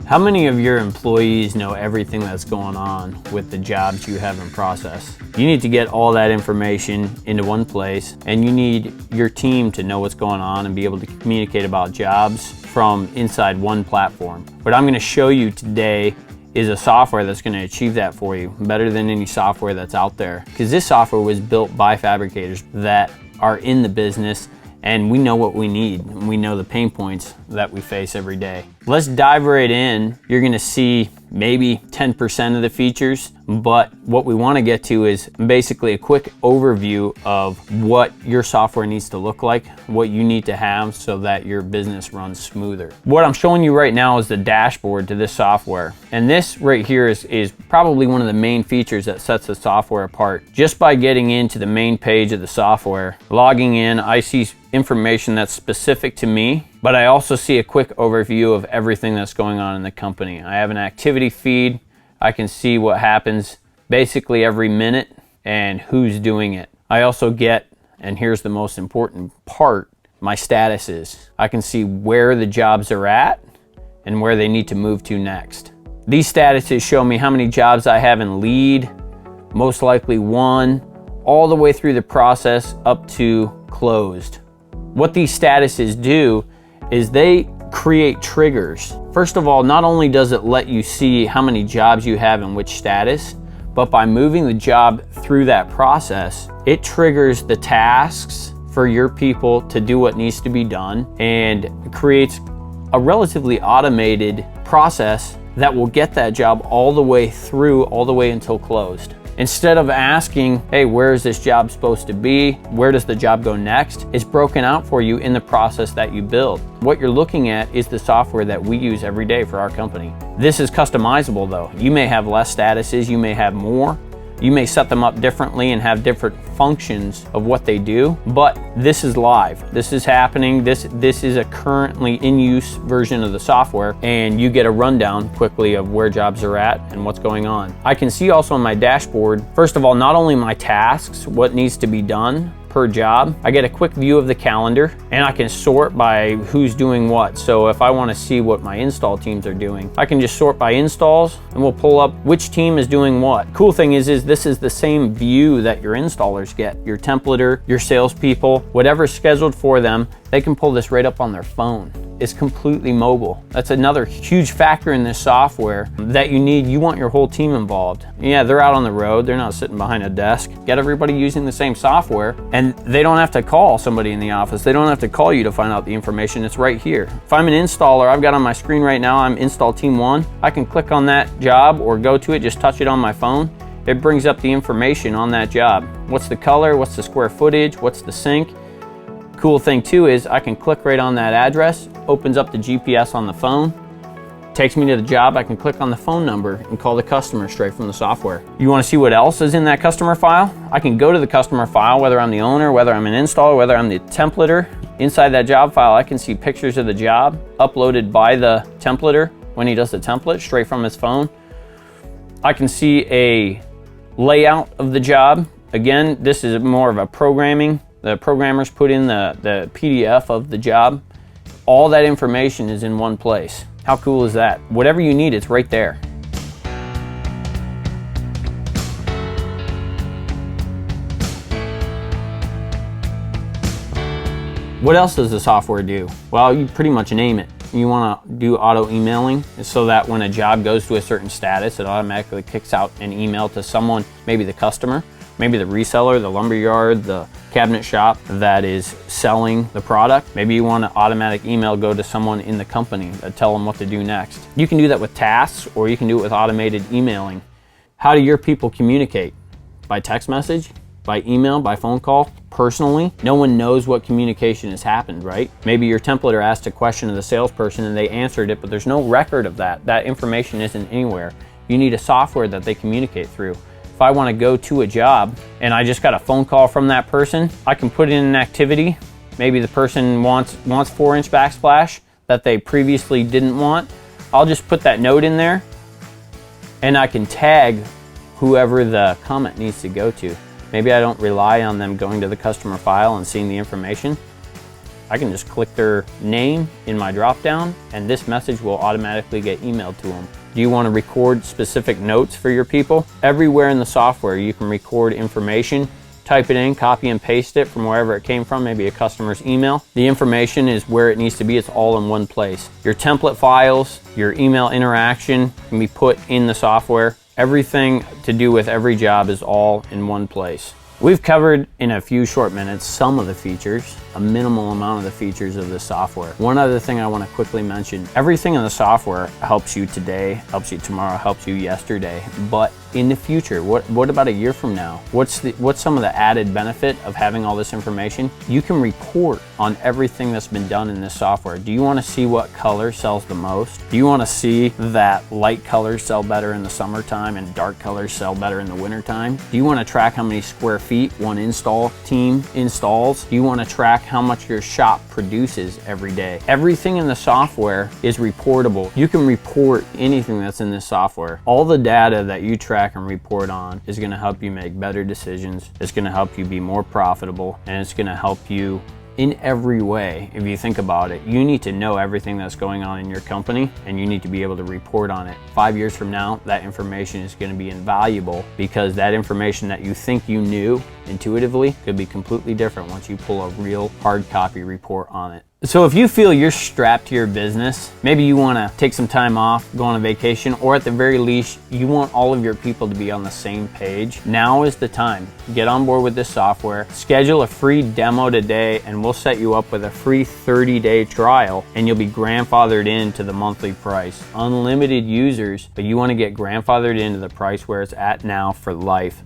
How many of your employees know everything that's going on with the jobs you have in process? You need to get all that information into one place, and you need your team to know what's going on and be able to communicate about jobs from inside one platform. What I'm going to show you today is a software that's going to achieve that for you better than any software that's out there, because this software was built by fabricators that are in the business, and we know what we need. We know the pain points that we face every day. Let's dive right in. You're gonna see maybe 10% of the features, but what we wanna get to is basically a quick overview of what your software needs to look like, what you need to have so that your business runs smoother. What I'm showing you right now is the dashboard to this software. And this right here is probably one of the main features that sets the software apart. Just by getting into the main page of the software, logging in, I see information that's specific to me, but I also see a quick overview of everything that's going on in the company. I have an activity feed. I can see what happens basically every minute and who's doing it. I also get, and here's the most important part, my statuses. I can see where the jobs are at and where they need to move to next. These statuses show me how many jobs I have in lead, most likely won, all the way through the process up to closed. What these statuses do is they create triggers. First of all, not only does it let you see how many jobs you have in which status, but by moving the job through that process, it triggers the tasks for your people to do what needs to be done and creates a relatively automated process that will get that job all the way through, all the way until closed. Instead of asking, hey, where is this job supposed to be? Where does the job go next? It's broken out for you in the process that you build. What you're looking at is the software that we use every day for our company. This is customizable though. You may have less statuses, you may have more. You may set them up differently and have different functions of what they do, but this is live. This is happening. This is a currently in use version of the software, and you get a rundown quickly of where jobs are at and what's going on. I can see also on my dashboard, first of all, not only my tasks, what needs to be done per job. I get a quick view of the calendar, and I can sort by who's doing what. So if I want to see what my install teams are doing, I can just sort by installs and we'll pull up which team is doing what. Cool thing is this is the same view that your installers get. Your templater, your salespeople, whatever's scheduled for them, they can pull this right up on their phone. It's completely mobile. That's another huge factor in this software that you need. You want your whole team involved. Yeah, they're out on the road. They're not sitting behind a desk. Get everybody using the same software, and they don't have to call somebody in the office. They don't have to call you to find out the information. It's right here. If I'm an installer, I've got on my screen right now, I'm install team 1. I can click on that job or go to it, just touch it on my phone. It brings up the information on that job. What's the color? What's the square footage? What's the sync? Cool thing too is I can click right on that address, opens up the GPS on the phone, takes me to the job. I can click on the phone number and call the customer straight from the software. You want to see what else is in that customer file? I can go to the customer file, whether I'm the owner, whether I'm an installer, whether I'm the templater. Inside that job file, I can see pictures of the job uploaded by the templater when he does the template straight from his phone. I can see a layout of the job. Again, this is more of a programming. The programmers put in the PDF of the job. All that information is in one place. How cool is that? Whatever you need, it's right there. What else does the software do? Well, you pretty much name it. You want to do auto emailing so that when a job goes to a certain status, it automatically kicks out an email to someone, maybe the customer, maybe the reseller, the lumberyard, the cabinet shop that is selling the product. Maybe you want an automatic email go to someone in the company that tell them what to do next. You can do that with tasks, or you can do it with automated emailing. How do your people communicate? By text message? By email? By phone call? Personally? No one knows what communication has happened, right? Maybe your templater asked a question of the salesperson and they answered it, but there's no record of that. That information isn't anywhere. You need a software that they communicate through. If I want to go to a job and I just got a phone call from that person, I can put in an activity. Maybe the person wants 4-inch backsplash that they previously didn't want. I'll just put that note in there and I can tag whoever the comment needs to go to. Maybe I don't rely on them going to the customer file and seeing the information. I can just click their name in my drop down and this message will automatically get emailed to them. Do you want to record specific notes for your people? Everywhere in the software you can record information. Type it in, copy and paste it from wherever it came from, maybe a customer's email. The information is where it needs to be. It's all in one place. Your template files, your email interaction can be put in the software. Everything to do with every job is all in one place. We've covered in a few short minutes some of the features, a minimal amount of the features of the software. One other thing I want to quickly mention, everything in the software helps you today, helps you tomorrow, helps you yesterday, but in the future, what about a year from now? What's some of the added benefit of having all this information? You can report on everything that's been done in this software. Do you want to see what color sells the most? Do you want to see that light colors sell better in the summertime and dark colors sell better in the wintertime? Do you want to track how many square feet one install team installs? Do you want to track how much your shop produces every day? Everything in the software is reportable. You can report anything that's in this software. All the data that you track and report on is going to help you make better decisions. It's going to help you be more profitable, and it's going to help you in every way. If you think about it, you need to know everything that's going on in your company and you need to be able to report on it. 5 years from now, that information is going to be invaluable because that information that you think you knew intuitively could be completely different once you pull a real hard copy report on it. So if you feel you're strapped to your business, maybe you want to take some time off, go on a vacation, or at the very least, you want all of your people to be on the same page, now is the time. Get on board with this software, schedule a free demo today, and we'll set you up with a free 30-day trial, and you'll be grandfathered into the monthly price. Unlimited users, but you want to get grandfathered into the price where it's at now for life.